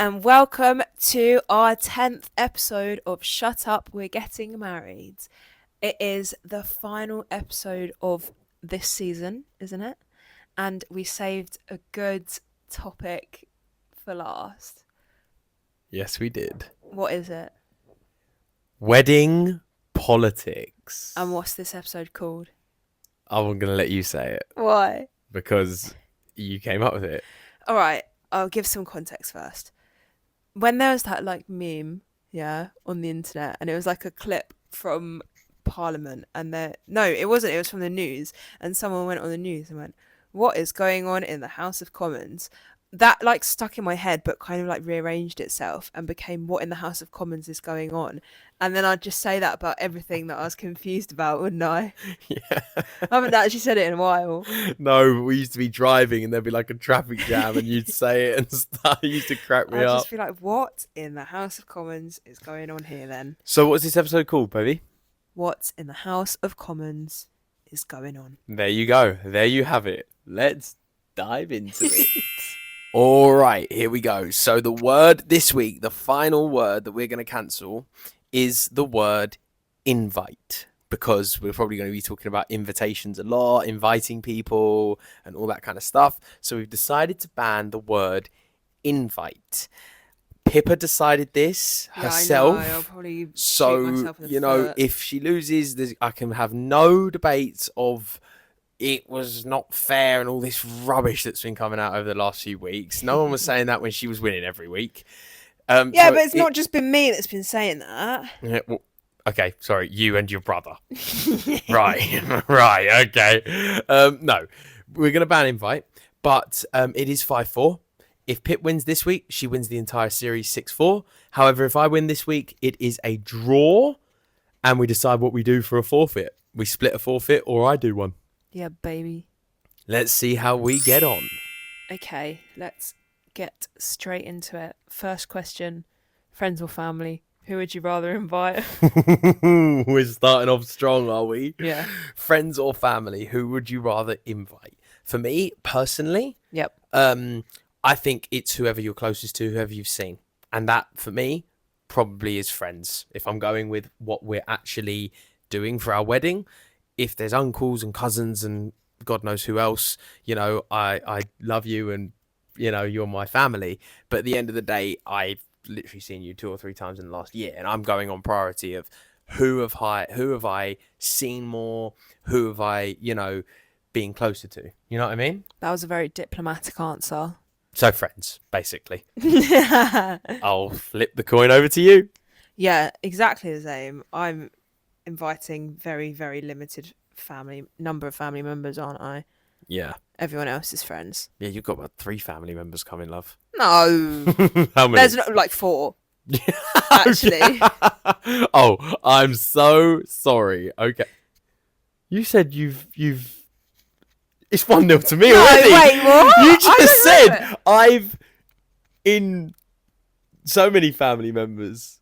and welcome to our 10th episode of Shut Up, We're Getting Married. It is the final episode of this season, isn't it? And we saved a good topic for last. Yes, we did. What is it? Wedding politics. And what's this episode called? I'm going to let you say it Why? because you came up with it. All right, I'll give some context first. When there was that meme, on the internet, and it was like a clip from Parliament, and no, it wasn't. It was from the news, and someone went on the news and went, "What is going on in the House of Commons?" That stuck in my head, but kind of rearranged itself and became "What in the House of Commons is going on?" And then I'd just say that about everything that I was confused about, wouldn't I? Yeah. I haven't actually said it in a while. No, we used to be driving and there'd be a traffic jam and you'd say it and stuff. It used to crack me I'd up. just be like, "What in the House of Commons is going on here then?" So what's this episode called, baby? What in the House of Commons is going on? There you go. There you have it. Let's dive into it. All right, here we go. So the word this week, the final word that we're going to cancel is the word invite, because we're probably going to be talking about invitations a lot, inviting people and all that kind of stuff. So we've decided to ban the word invite. Pippa decided this herself. I know, I'll probably shoot So, myself in the foot. if she loses, I can have no debates of it was not fair and all this rubbish that's been coming out over the last few weeks. No one was saying that when she was winning every week. Yeah, but it's not just been me that's been saying that. Yeah, well, okay, sorry, you and your brother. Right, right, okay. No, we're going to ban invite, but it is 5-4. If Pip wins this week, she wins the entire series 6-4. However, if I win this week, it is a draw, and we decide what we do for a forfeit. We split a forfeit, or I do one. Yeah, baby. Let's see how we get on. Okay, let's get straight into it. First question, friends or family? Who would you rather invite? We're starting off strong, are we? Yeah. Friends or family, who would you rather invite? For me, personally, Yep. I think it's whoever you're closest to, whoever you've seen. And that, for me, probably is friends. If I'm going with what we're actually doing for our wedding, if there's uncles and cousins and God knows who else, I love you and, you're my family. But at the end of the day, I've literally seen you 2 or 3 times in the last year. And I'm going on priority of who have I seen more, who have I, being closer to. You know what I mean? That was a very diplomatic answer. So friends, basically. I'll flip the coin over to you. Yeah, exactly the same. I'm inviting very, very limited number of family members, aren't I? Yeah. Everyone else is friends. Yeah, you've got about 3 family members coming, love. No. How many? There's 4. Actually. Oh, I'm so sorry. Okay. You said you've it's 1-0 to me already. Wait, what? You just said I've in so many family members.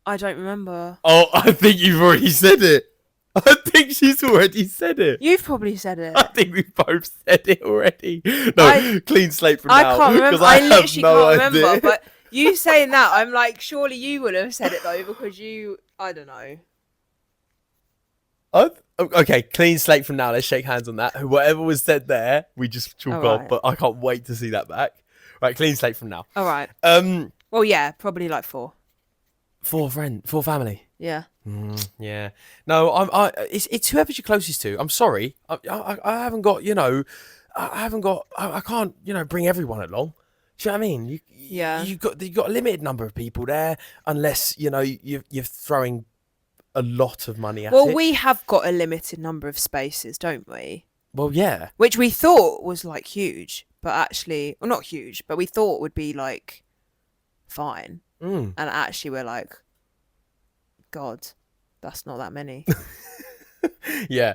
I don't remember. Oh, I think you've already said it. I think she's already said it. You've probably said it. I think we both said it already. No, clean slate from now. I can't remember. I literally can't remember. idea. But you saying that, I'm like, surely you would have said it though, because I don't know. Okay, clean slate from now. Let's shake hands on that. Whatever was said there, we just chalk off. But I can't wait to see that back. Right, clean slate from now. All right. Well, yeah, probably 4. 4 family. Yeah. Yeah. No, it's whoever's you're closest to. I'm sorry. I haven't got, I can't, bring everyone along. Do you know what I mean? You've got a limited number of people there, unless, you're throwing a lot of money at it. Well, we have got a limited number of spaces, don't we? Well, yeah. Which we thought was huge, but actually, well, not huge, but we thought would be fine. And actually we're like, God, that's not that many. Yeah,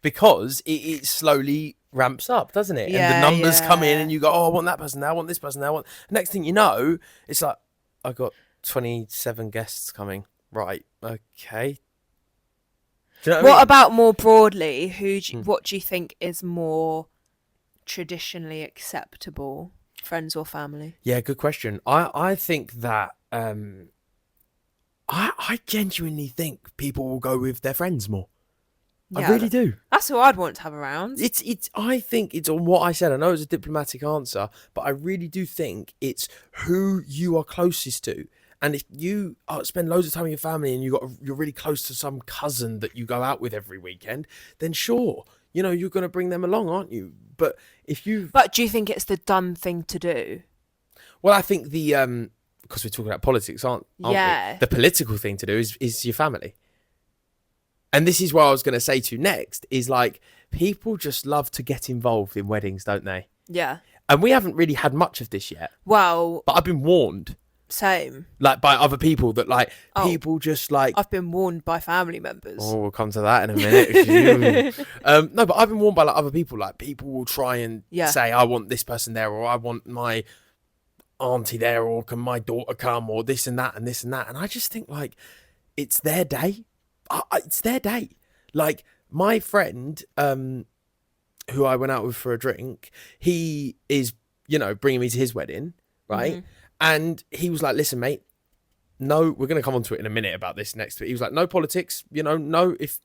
because it slowly ramps up, doesn't it? And the numbers come in and you go, oh, I want that person now, I want this person now. Next thing you know, it's like, I got 27 guests coming. Right, okay. Do you know what I mean? About more broadly, what do you think is more traditionally acceptable friends or family? Yeah, good question. I think that I genuinely think people will go with their friends more. I Yeah, really do. that's who I'd want to have around. It's I think it's on what I said. I know it's a diplomatic answer, but I really do think it's who you are closest to. And if you spend loads of time with your family and you're really close to some cousin that you go out with every weekend, then sure, you're going to bring them along, aren't you? But if you, But do you think it's the done thing to do? well, I think the because we're talking about politics, aren't Yeah. we? The political thing to do is your family. And this is what I was going to say to you next, is like, people just love to get involved in weddings, don't they? Yeah. And we haven't really had much of this yet, Well, but I've been warned, same. like, by other people that, like, Oh. people just, like, I've been warned by family members. oh, we'll come to that in a minute. No, but I've been warned by, like, other people. Like, people will try and Yeah. say, I want this person there, or I want my auntie there, or can my daughter come, or this and that and this and that. And I just think, like, it's their day. It's their day. Like, my friend, who I went out with for a drink, he is, bringing me to his wedding, right? Mhm. And he was like, listen, mate, no, we're going to come on to it in a minute about this next. He was like, no politics, no, if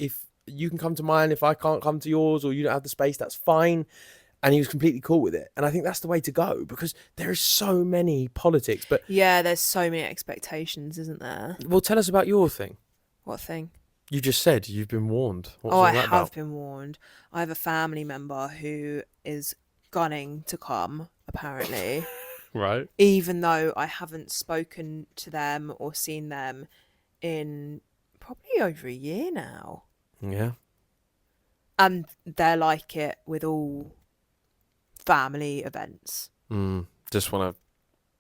you can come to mine, if I can't come to yours, or you don't have the space, that's fine. And he was completely cool with it. And I think that's the way to go, because there is so many politics. But Yeah, there's so many expectations, isn't there? well, tell us about your thing. What thing? You just said you've been warned. What's Oh, all I that have about? been warned. I have a family member who is gunning to come, apparently, Right. even though I haven't spoken to them or seen them in probably over a year now. Yeah. And they're like it with all family events. Just want to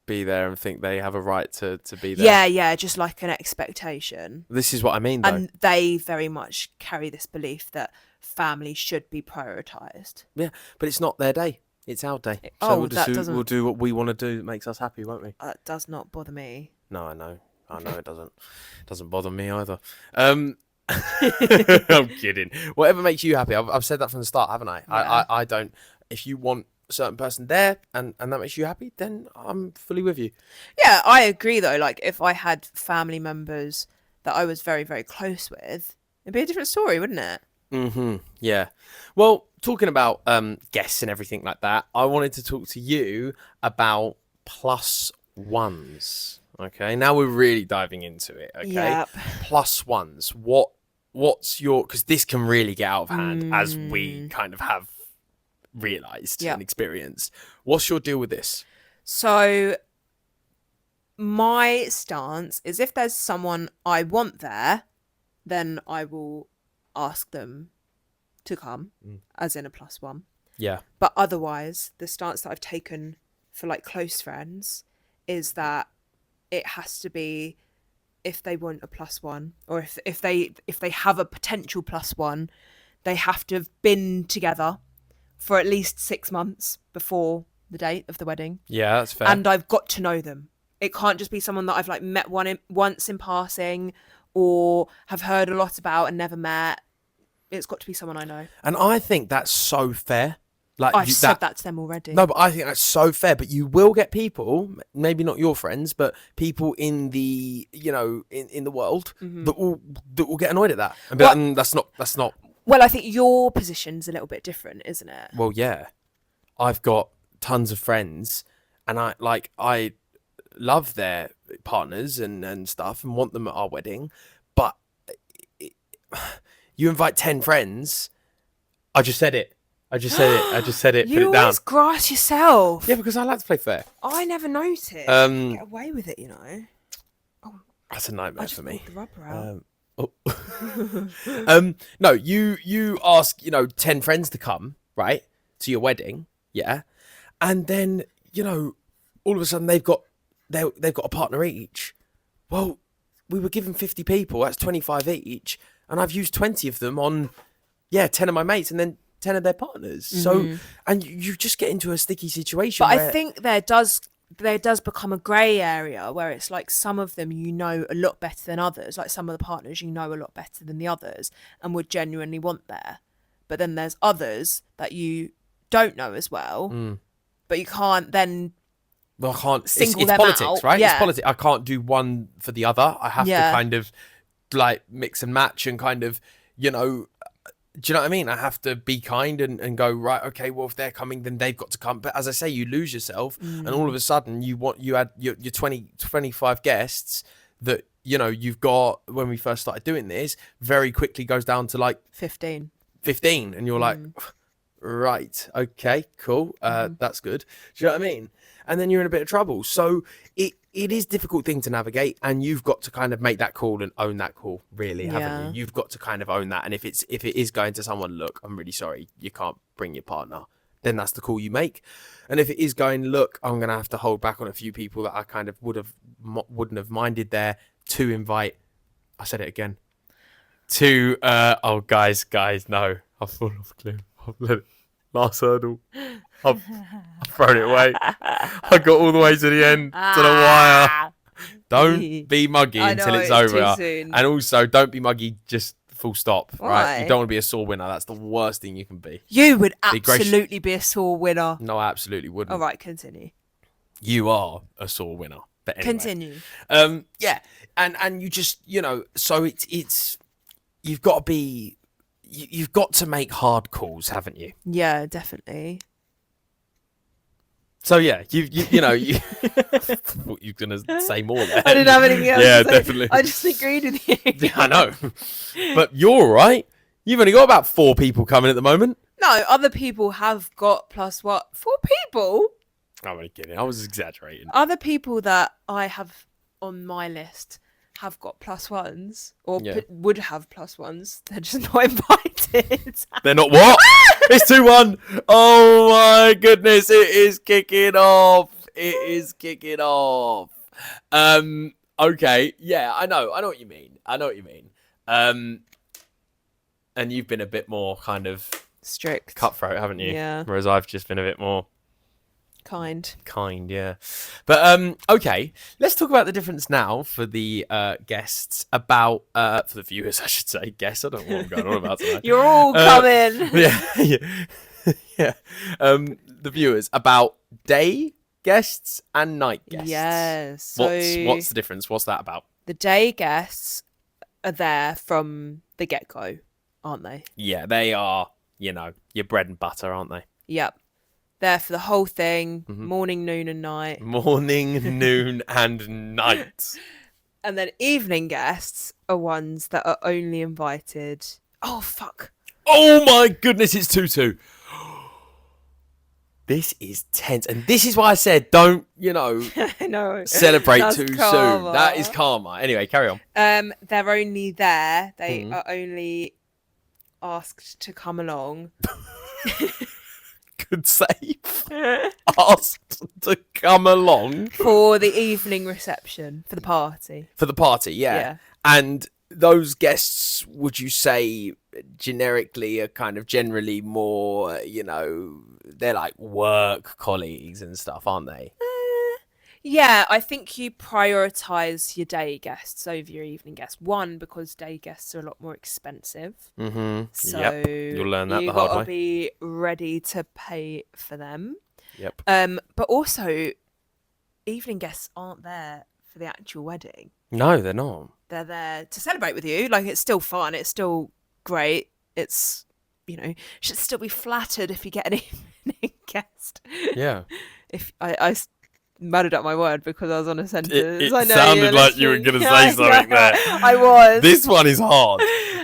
be there and think they have a right to be there. Yeah, just like an expectation. This is what I mean, though. And they very much carry this belief that family should be prioritised. Yeah, but it's not their day. It's our day. So Oh, we'll, that just doesn't- we'll do what we want to do that makes us happy, won't we? That does not bother me. No, I know it doesn't. Doesn't bother me either. I'm kidding. Whatever makes you happy. I've said that from the start, haven't I? Yeah. I don't. If you want a certain person there and that makes you happy, then I'm fully with you. Yeah, I agree though. Like if I had family members that I was very, very close with, it'd be a different story, wouldn't it? Mm-hmm. Yeah. Well, talking about guests and everything like that, I wanted to talk to you about plus ones. Okay. Now we're really diving into it. Okay. Yep. Plus ones. What's your? Because this can really get out of hand, as we kind of have realized Yeah. and experienced. What's your deal with this? So my stance is if there's someone I want there, then I will ask them to come, as in a plus one. Yeah. But otherwise, the stance that I've taken for like close friends is that it has to be if they want a plus one, or if they have a potential plus one, they have to have been together for at least 6 months before the date of the wedding. Yeah, that's fair. And I've got to know them. It can't just be someone that I've like met once in passing or have heard a lot about and never met. It's got to be someone I know. And I think that's so fair. Like I've said that to them already. No, but I think that's so fair. But you will get people, maybe not your friends, but people in the in the world that will get annoyed at that and be like, that's not. Well, I think your position's a little bit different, isn't it? Well, yeah, I've got tons of friends, and I love their partners and stuff, and want them at our wedding. But you invite 10 friends. I just said it. Put it You down. always grass yourself. Yeah, because I like to play fair. I never noticed. Get away with it, That's a nightmare I just for me. pulled the rubber out. No, you ask 10 friends to come, right, to your wedding, yeah, and then all of a sudden they've got a partner each. Well, we were given 50 people, that's 25 each, and I've used 20 of them on 10 of my mates and then 10 of their partners. So, and you just get into a sticky situation. But where, I think there does become a grey area where it's like some of them a lot better than others, like some of the partners a lot better than the others and would genuinely want there. But then there's others that you don't know as well, but you can't then Well, I can't. single It's them politics, out. right? Yeah. It's politics. I can't do one for the other. I have to Yeah. kind of like mix and match and kind of, you know, do you know what I mean? I have to be kind and go, right, okay, well, if they're coming, then they've got to come. But as I say, you lose yourself, and all of a sudden you had your 20, 25 guests that, you know, you've got when we first started doing this, very quickly goes down to like 15. 15, and you're like, right, okay, cool, that's good. Do you know what I mean? And then you're in a bit of trouble. So it is a difficult thing to navigate, and you've got to kind of make that call and own that call, really, haven't Yeah. you? You've got to kind of own that. And if it is going to someone, look, I'm really sorry, you can't bring your partner, then that's the call you make. And if it is going, look, I'm gonna have to hold back on a few people that I kind of wouldn't have minded there to invite. I said it again. To oh guys, no, I've fallen off a cliff. I've let it. Last hurdle. I've thrown it away. I got all the way to the end to the wire. Don't be muggy I until know, it's too over. soon. And also, don't be muggy just full stop. Right? Why? You don't want to be a sore winner. That's the worst thing you can be. You would Be gracious. absolutely be a sore winner. No, I absolutely wouldn't. All right, continue. You are a sore winner. But anyway. Continue. Yeah, and you just, you know, so it's you've got to be. You've got to make hard calls, haven't you? Yeah, definitely. So yeah, you know, you thought you were gonna say more there. I didn't have anything else Yeah, to say. definitely. I just agreed with you. Yeah, I know. But you're all right. You've only got about 4 people coming at the moment. No, other people have got plus what? 4 people? I'm only kidding. I was exaggerating. Other people that I have on my list have got plus ones or Yeah. would have plus ones. They're just not invited. They're not what? It's 2-1. Oh my goodness, it is kicking off. It is kicking off. Okay, yeah, I know what you mean. And you've been a bit more kind of Strict. cutthroat, haven't you? Yeah. Whereas I've just been a bit more Kind. yeah. But okay, let's talk about the difference now for the guests about for the viewers, I should say. Guests, I don't know what I'm going on about tonight. You're all coming. Yeah. Yeah. The viewers about day guests and night guests. Yes. So What's the difference? What's that about? the day guests are there from the get-go, aren't they? Yeah, they are, you know, your bread and butter, aren't they? Yep. There for the whole thing, Mm-hmm. morning, noon, and night. Morning, noon, and night. And then evening guests are ones that are only invited. Oh, fuck. Oh my goodness, it's 2-2. This is tense. And this is why I said don't, you know, I know. celebrate That's too soon. karma. That is karma. Anyway, carry on. They're only there. They Mm-hmm. are only asked to come along. Good save. Asked to come along For the evening reception, for the party. for the party, yeah. Yeah. And those guests, would you say, generically are kind of generally more, you know, they're like work colleagues and stuff, aren't they? Yeah, I think you prioritise your day guests over your evening guests. One, because day guests are a lot more expensive. Mm-hmm. So Yep. You'll learn that you the hard gotta way. be ready to pay for them. Yep. But also, evening guests aren't there for the actual wedding. No, they're not. They're there to celebrate with you. Like, it's still fun. It's still great. It's, you know, should still be flattered if you get an evening guest. Yeah. If I muddled up my word because I was on a sentence. It I know, sounded like you were listening. going to say something there. I was. This one is hard.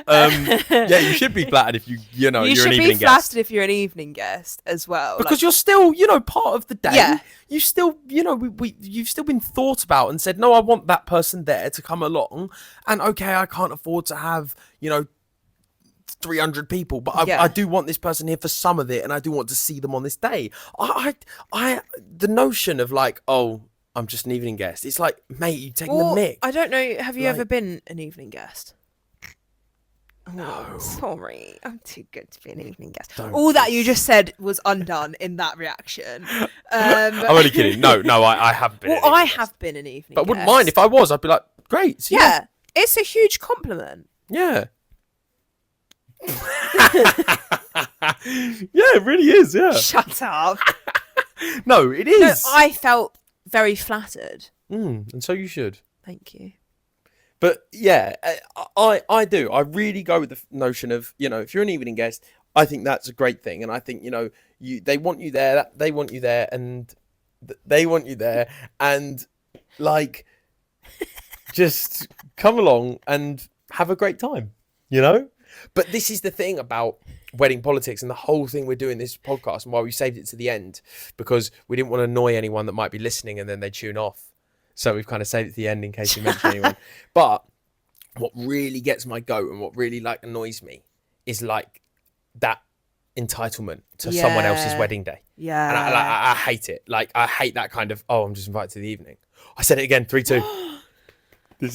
Yeah, you should be flattered if you know, you you're should an be evening flattered guest. if you're an evening guest as well. Because you're still, you know, part of the day. Yeah. You still, you know, you've still been thought about and said, no, I want that person there to come along. And okay, I can't afford to have, you know, 300 people, but Yeah. I do want this person here for some of it, and I do want to see them on this day. The notion of like, oh, I'm just an evening guest. It's like, mate, you taking Well, the mick. I don't know. Have you Like- ever been an evening guest? Oh, sorry. I'm too good to be an evening guest. Don't All that you just said was undone in that reaction. I'm only kidding. No, I haven't been. Well, an evening I guest. have been an evening But I wouldn't guest. mind if I was. I'd be like, great. See you. Yeah, it's a huge compliment. Yeah. Yeah, it really is. Yeah. Shut up. No, it No, is. I felt very flattered. And so you should. Thank you. But yeah, I do. I really go with the notion of, if you're an evening guest, I think that's a great thing. And I think, they want you there, they want you there, and they want you there. And like, just come along and have a great time, But this is the thing about wedding politics and the whole thing we're doing this podcast, and why we saved it to the end, because we didn't want to annoy anyone that might be listening and then they tune off. So we've kind of saved it to the end in case you mention anyone. But what really gets my goat and what really annoys me is that entitlement to someone else's wedding day. Yeah. And I hate it. I hate that kind of, I'm just invited to the evening. I said it again, 3-2. This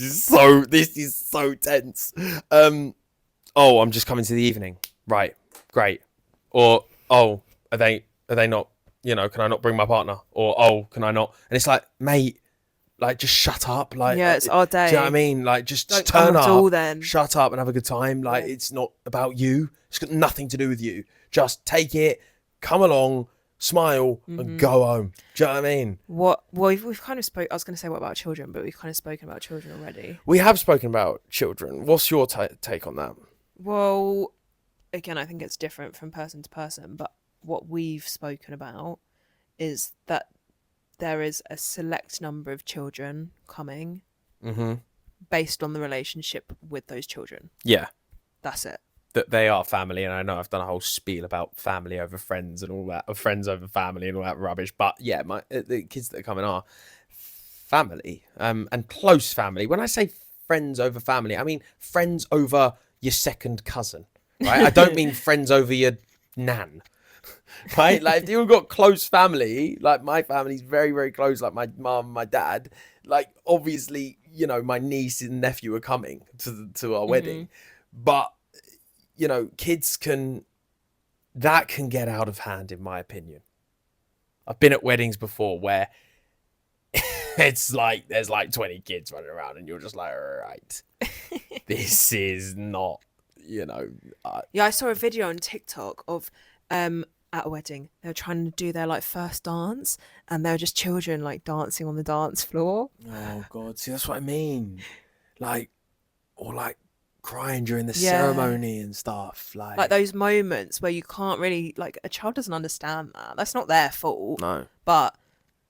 is so tense. I'm just coming to the evening. Right. Great. Or, are they not, can I not bring my partner? Or, can I not? And it's mate, just shut up. It's our day. Do you know what I mean? Just Don't turn come at up, all then. shut up and have a good time. It's not about you. It's got nothing to do with you. Just take it, come along, smile, and go home. Do you know what I mean? Well, we've kind of spoke. I was going to say what about children, but we've kind of spoken about children already. We have spoken about children. What's your take on that? Well, again, I think it's different from person to person, but what we've spoken about is that there is a select number of children coming based on the relationship with those children. Yeah. That's it. That they are family, and I know I've done a whole spiel about family over friends and all that, or friends over family and all that rubbish, but yeah, the kids that are coming are family, and close family. When I say friends over family, I mean friends over your second cousin, right? I don't mean friends over your nan, right? If you've got close family, my family's very, very close, my mum, my dad, obviously, my niece and nephew are coming to our wedding, but kids can get out of hand, in my opinion. I've been at weddings before where it's there's 20 kids running around and you're just right, this is not, Yeah, I saw a video on TikTok of at a wedding. They were trying to do their first dance, and they were just children dancing on the dance floor. Oh God, see, that's what I mean. Or crying during the ceremony and stuff. Like those moments where you can't really a child doesn't understand that. That's not their fault. No. But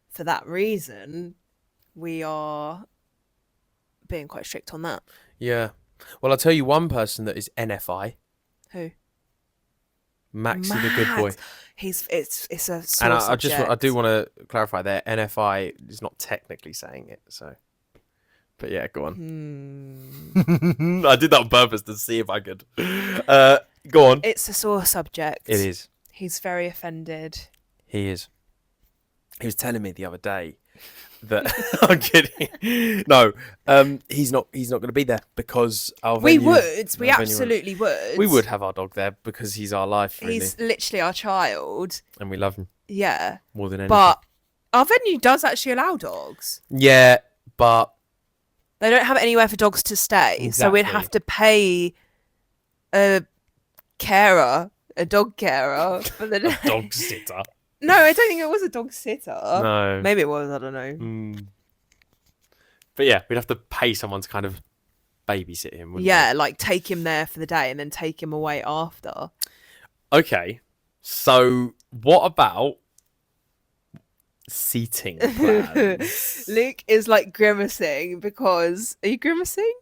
for that reason, we are being quite strict on that. Yeah. Well, I'll tell you one person that is NFI. Who? Maxie the good boy. It's a sore and subject. I do want to clarify there. NFI is not technically saying it, so. But yeah, go on. I did that on purpose to see if I could. Go on. It's a sore subject. It is. He's very offended. He is. He was telling me the other day that I'm kidding. No, he's not going to be there because our venue, we absolutely would. We would have our dog there because he's our life. Really. He's literally our child, and we love him. Yeah, more than anything. But our venue does actually allow dogs. Yeah, but they don't have anywhere for dogs to stay, so we'd have to pay a carer, a dog carer for the day. A dog sitter. No, I don't think it was a dog sitter. No. Maybe it was, I don't know. But yeah, we'd have to pay someone to kind of babysit him, wouldn't we? Take him there for the day and then take him away after. Okay, so what about seating plans? Luke is grimacing because... Are you grimacing?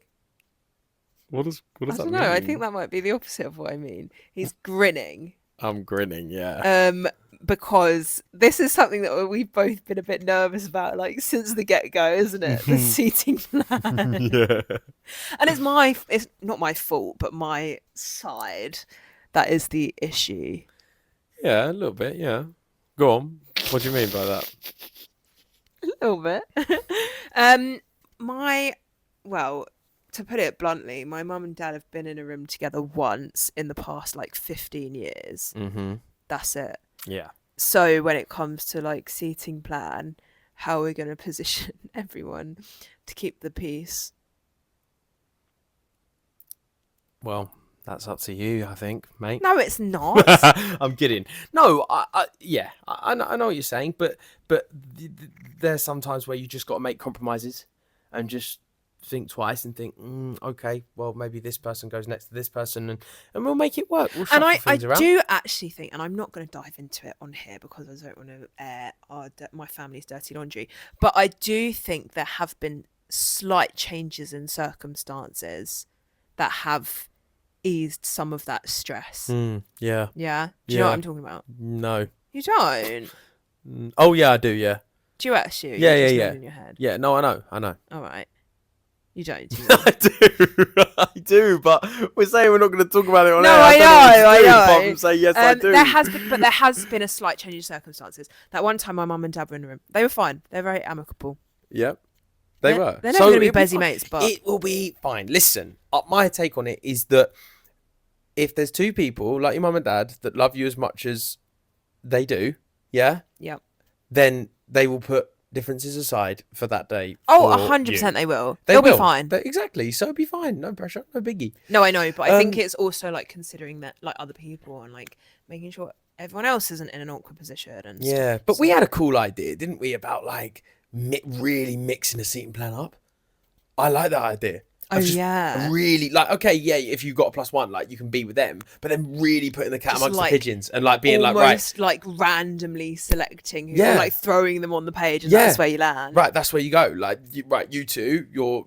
What does that mean? I don't know, I think that might be the opposite of what I mean. He's grinning. I'm grinning, yeah. Because this is something that we've both been a bit nervous about, since the get-go, isn't it? The seating plan. Yeah. And it's not my fault, but my side that is the issue. Yeah, a little bit, yeah. Go on. What do you mean by that? A little bit. To put it bluntly, my mum and dad have been in a room together once in the past 15 years. Mm-hmm. That's it. Yeah. So when it comes to seating plan, how are we going to position everyone to keep the peace? Well, That's up to you, I think, mate. No, it's not. I'm kidding. No, I know what you're saying, but there's sometimes where you just got to make compromises and just think twice and think, okay, well, maybe this person goes next to this person, and we'll make it work. We'll And shuffle I things around. do actually think, and I'm not going to dive into it on here because I don't want to air my family's dirty laundry, but I do think there have been slight changes in circumstances that have eased some of that stress. Yeah. Yeah? Do you know Yeah. what I'm talking about? No. You don't? Oh yeah, I do. Yeah. Do you actually? Yeah, You're just yeah. nodding your head. Yeah. No, I know. All right. You don't. Do you? I do. I do. But we're saying we're not going to talk about it on No, air. I don't what to know, do I apart know. from say yes, I do. There has been a slight change in circumstances. That one time my mum and dad were in the room. They were fine. They're very amicable. Yep. They were. They're never going to be it'll busy fine. mates, but It will be fine. Listen, my take on it is that if there's two people like your mum and dad that love you as much as they do, yeah, Yep. then they will put differences aside for that day. Oh, for 100% you. they will. They They'll will. be fine. Exactly. So it'll be fine. No pressure. No biggie. No, I know, but I think Um, it's also like considering that like other people and like making sure everyone else isn't in an awkward position and stuff. Yeah, but we had a cool idea, didn't we, about like really mixing a seating plan up? I like that idea. Oh, Of just yeah. Really, like, okay, yeah, if you've got a +1, like, you can be with them, but then really putting the cat Just, amongst like, the pigeons and, like, being like, right, Almost like randomly selecting who, Yeah. or, like throwing them on the page and Yeah. that's where you land. right, that's where you go. Like, you two, you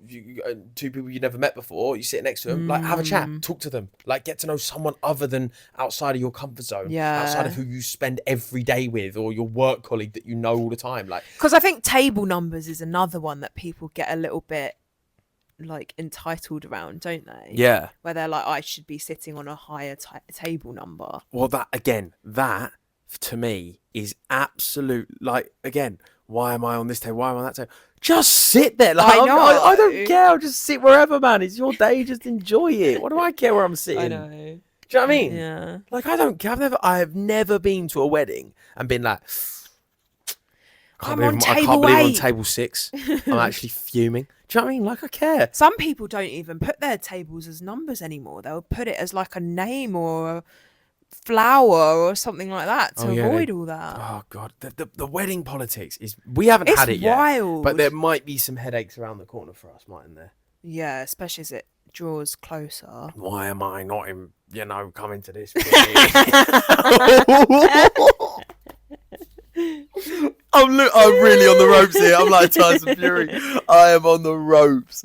two people you never met before, you sit next to them, like, have a chat, talk to them, like, get to know someone other than outside of your comfort zone, Yeah. outside of who you spend every day with, or your work colleague that you know all the time. Like, Because I think table numbers is another one that people get a little bit like entitled around, don't they? yeah. Where they're like, I should be sitting on a higher table number. Well, that to me is absolute. Like, again, why am I on this table? Why am I on that table? Just sit there. Like, I know. I don't care. I'll just sit wherever, man. It's your day. Just enjoy it. What do I care where I'm sitting? I know. Do you know what I mean? Yeah. Like, I don't care. I have never been to a wedding and been like, I'm on I table can't believe I'm on 8. table 6. I'm actually fuming. Do you know what I mean? Like, I care. Some people don't even put their tables as numbers anymore. They'll put it as like a name or a flower or something like that to Oh, yeah, avoid all that. Oh God, the wedding politics is. We haven't It's had it yet, wild. but there might be some headaches around the corner for us, mightn't there? Yeah, especially as it draws closer. Why am I not in, coming to this? I'm really on the ropes here. I'm like Tyson Fury. I am on the ropes.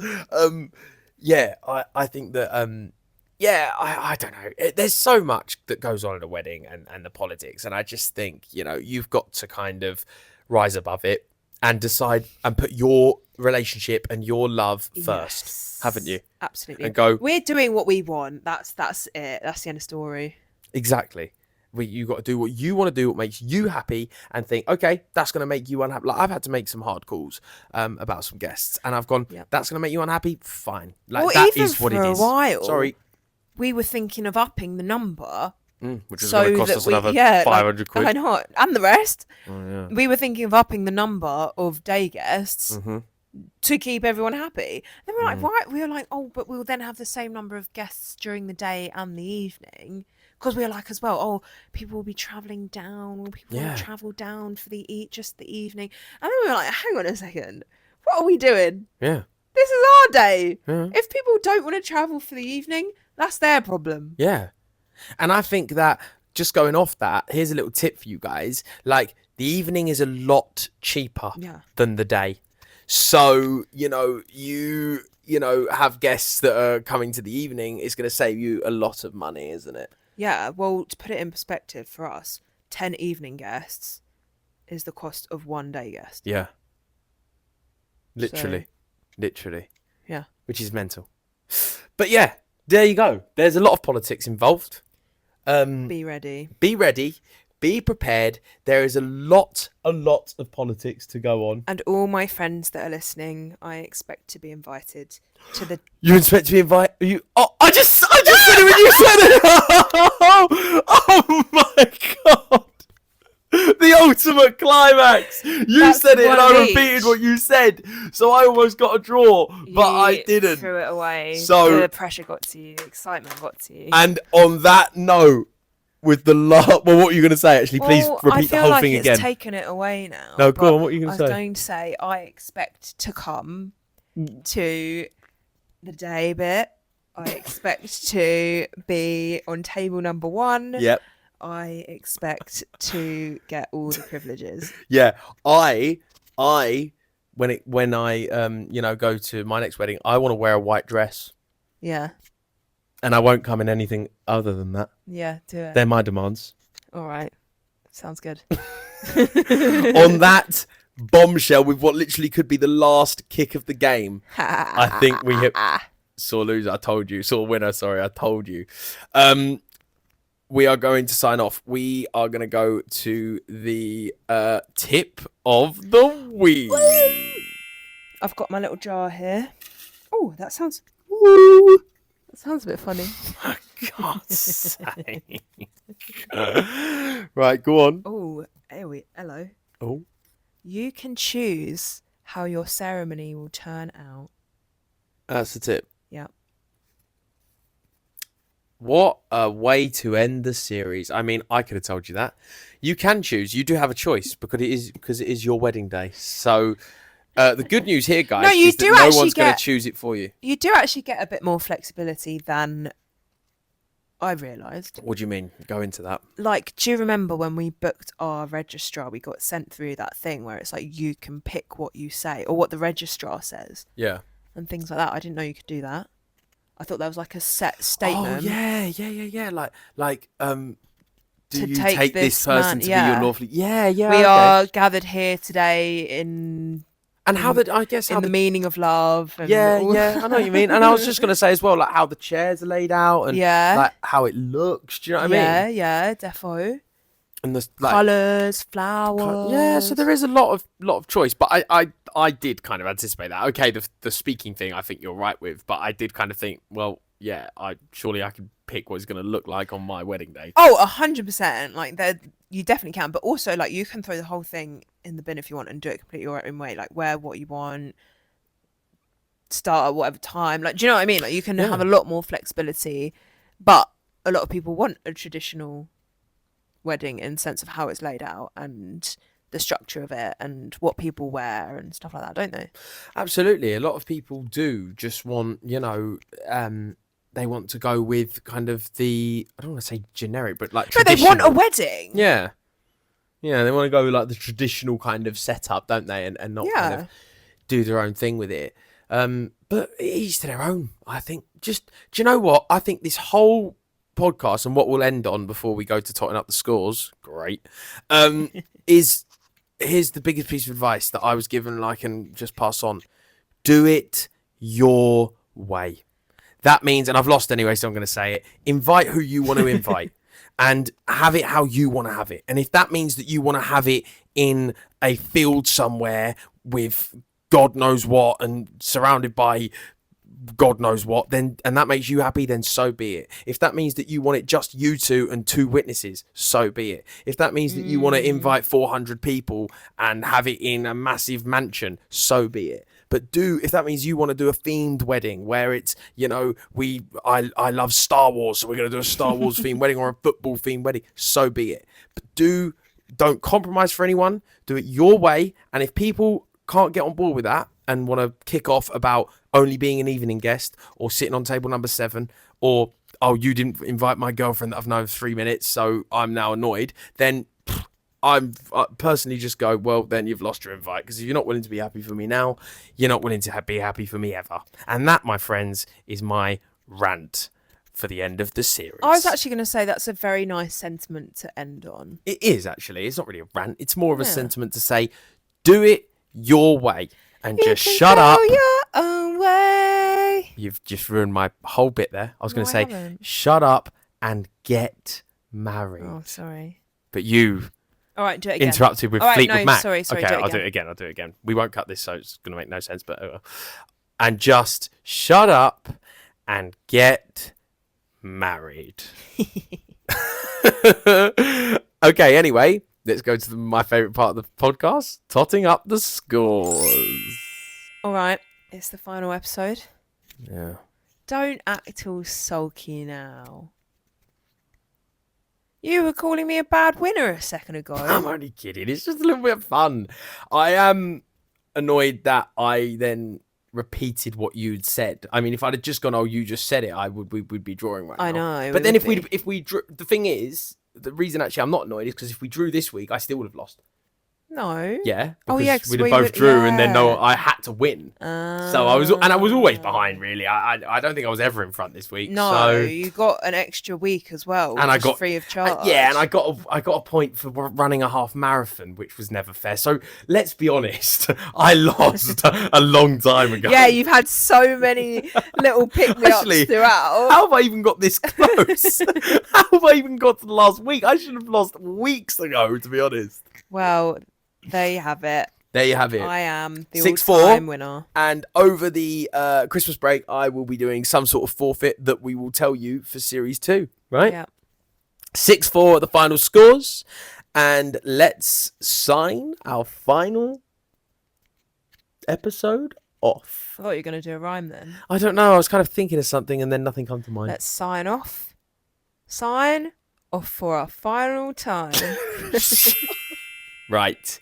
Yeah, I think that I don't know. There's so much that goes on at a wedding and the politics, and I just think you've got to kind of rise above it and decide and put your relationship and your love first, Yes. haven't you? Absolutely. And go, We're doing what we want. That's it. That's the end of story. exactly. You got to do what you want to do, what makes you happy, and think, okay, that's going to make you unhappy. Like, I've had to make some hard calls about some guests, and I've gone, Yep. that's going to make you unhappy. Fine, like Well, that even is what for it a is. while, Sorry, we were thinking of upping the number. which is so going to cost that us we, another yeah, 500 quid. I know, and the rest. Oh, yeah. We were thinking of upping the number of day guests Mm-hmm. to keep everyone happy. Then we're like, right? We were like, oh, but we'll then have the same number of guests during the day and the evening. Because we were like as well, oh, people will be travelling down, or people will Yeah. travel down for just the evening. And then we were like, hang on a second, what are we doing? Yeah, This is our day. yeah, If people don't want to travel for the evening, that's their problem. yeah. And I think that just going off that, here's a little tip for you guys. Like, the evening is a lot cheaper Yeah. than the day. So, you have guests that are coming to the evening, it's going to save you a lot of money, isn't it? Yeah, well, to put it in perspective for us, 10 evening guests is the cost of one day guest. Yeah. Literally. Yeah. Which is mental. But yeah, there you go. There's a lot of politics involved. Be ready. Be ready. Be prepared. There is a lot of politics to go on. And all my friends that are listening, I expect to be invited to the... You expect to be invited? Oh, I just said it when you said it. Oh my God. The ultimate climax. You That's said it and one I each. repeated what you said. So I almost got a draw, but I You didn't. Threw it away. So- the pressure got to you. The excitement got to you. And on that note, with the well, what were you going to say? Actually, please Well, repeat I the feel whole like thing it's again. taken it away now. No, but go on. What are you I going was to say? going to say I expect to come to the day bit. I expect to be on table number 1. Yep. I expect to get all the privileges. Yeah. I when I go to my next wedding, I want to wear a white dress, Yeah. and I won't come in anything other than that. Yeah, do it. They're my demands. All right. Sounds good. On that bombshell, with what literally could be the last kick of the game, I think we hit. Saw loser, I told you. Saw winner, sorry, I told you. We are going to sign off. We are going to go to the tip of the week. I've got my little jar here. Oh, that sounds a bit funny. For God's sake. Right, go on. Oh, hello. Oh, You can choose how your ceremony will turn out. that's the tip. Yeah. What a way to end the series. I mean, I could have told you that. You can choose. You do have a choice because it is your wedding day. So the good news here, guys, No, you is that do no actually one's going get- to choose it for you. You do actually get a bit more flexibility than I realised. What do you mean? Go into that. Like, do you remember when we booked our registrar, we got sent through that thing where it's like you can pick what you say or what the registrar says Yeah. and things like that? I didn't know you could do that. I thought that was like a set statement. Oh yeah. Like do To you take take this this person man- to be yeah. your lawfully? Yeah. We okay. are gathered here today in And how the I guess how the meaning of love. And yeah, all- I know what you mean. And I was just gonna say as well, like how the chairs are laid out and Yeah. like how it looks. Do you know what I mean? Yeah, defo. And the like, Colours, flowers. yeah, so there is a lot of choice, but I did kind of anticipate that. Okay, the speaking thing, I think you're right with, but I did kind of think, well, yeah, I can pick what it's going to look like on my wedding day. Oh, 100%. Like, you definitely can. But also, like, you can throw the whole thing in the bin if you want and do it completely your own way. Like, wear what you want, start at whatever time. Like, do you know what I mean? Like, you can have a lot more flexibility. But a lot of people want a traditional wedding in sense of how it's laid out and the structure of it and what people wear and stuff like that, don't they? Absolutely, a lot of people do just want, they want to go with kind of the I don't want to say generic, but like No, they traditional. want a wedding. Yeah, they want to go with like the traditional kind of setup, don't they? And not kind of do their own thing with it. But each to their own, I think. Just, do you know what? I think this whole podcast and what we'll end on before we go to totting up the scores, great, is here's the biggest piece of advice that I was given, like, and just pass on. Do it your way. That means, and I've lost anyway, so I'm going to say it, invite who you want to invite and have it how you want to have it. And if that means that you want to have it in a field somewhere with God knows what and surrounded by God knows what, then, and that makes you happy, then so be it. If that means that you want it just you two and 2 witnesses, so be it. If that means that you want to invite 400 people and have it in a massive mansion, so be it. But if that means you want to do a themed wedding where it's, I love Star Wars, so we're going to do a Star Wars themed wedding or a football themed wedding, so be it. But don't compromise for anyone. Do it your way. And if people can't get on board with that and want to kick off about only being an evening guest or sitting on table number 7 or, oh, you didn't invite my girlfriend that I've known for 3 minutes, so I'm now annoyed, then I personally just go, well, then you've lost your invite, because if you're not willing to be happy for me now, you're not willing to be happy for me ever. And that, my friends, is my rant for the end of the series. I was actually going to say that's a very nice sentiment to end on. It is, actually. It's not really a rant. It's more of a sentiment to say, do it your way and just shut up. Your own way. You've just ruined my whole bit there. I was going to say, haven't. shut up and get married. Oh, sorry. But you All right, do it again. interrupted with All right, Fleetwood no, Mac. sorry, okay, do it I'll do again. it again. We won't cut this, so it's going to make no sense. But and just shut up and get married. Okay. Anyway, let's go to my favourite part of the podcast, totting up the scores. All right, it's the final episode. Yeah. Don't act all sulky now. You were calling me a bad winner a second ago. I'm only kidding. It's just a little bit of fun. I am annoyed that I then repeated what you'd said. I mean, if I'd have just gone, "Oh, you just said it," we would be drawing right now. I know. But then if we drew, the thing is, the reason actually I'm not annoyed is because if we drew this week, I still would have lost. No. Yeah. Oh, yeah, because we'd have both drew, and then I had to win. So I was always behind. Really, I don't think I was ever in front this week. No, so, you got an extra week as well, and I got free of charge. and I got a point for running a half marathon, which was never fair. So let's be honest, I lost a long time ago. Yeah, you've had so many little pick-me-ups Actually, throughout. How have I even got this close? How have I even got to the last week? I should have lost weeks ago, to be honest. Well, there you have it. There you have it. I am the 6-4, all-time winner. And over the Christmas break, I will be doing some sort of forfeit that we will tell you for Series 2, right? Yeah. 6-4 at the final scores. And let's sign our final episode off. I thought you were going to do a rhyme then. I don't know. I was kind of thinking of something and then nothing come to mind. Let's sign off. Sign off for our final time. Right.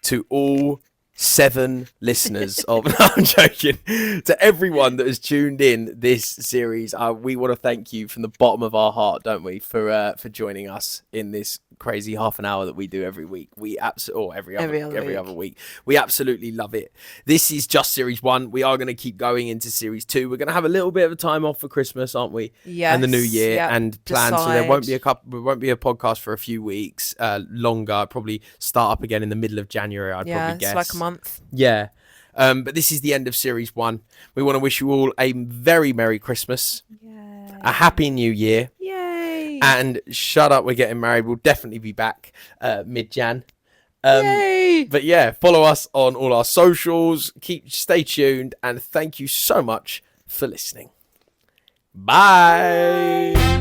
To all 7 listeners of... No, I'm joking. To everyone that has tuned in this series, we want to thank you from the bottom of our heart, don't we, for joining us in this crazy half an hour that we do every week. We every other week. We absolutely love it. This is just Series 1. We are going to keep going into Series 2. We're going to have a little bit of a time off for Christmas, aren't we? Yes. And the new year and plans. So there won't be a podcast for a few weeks longer. Probably start up again in the middle of January, I'd probably guess. It's like a month. Yeah. But this is the end of Series 1. We want to wish you all a very Merry Christmas. Yeah. A Happy New Year. Yay. And shut up, we're getting married. We'll definitely be back mid-Jan. Yay. But yeah, follow us on all our socials. Stay tuned. And thank you so much for listening. Bye.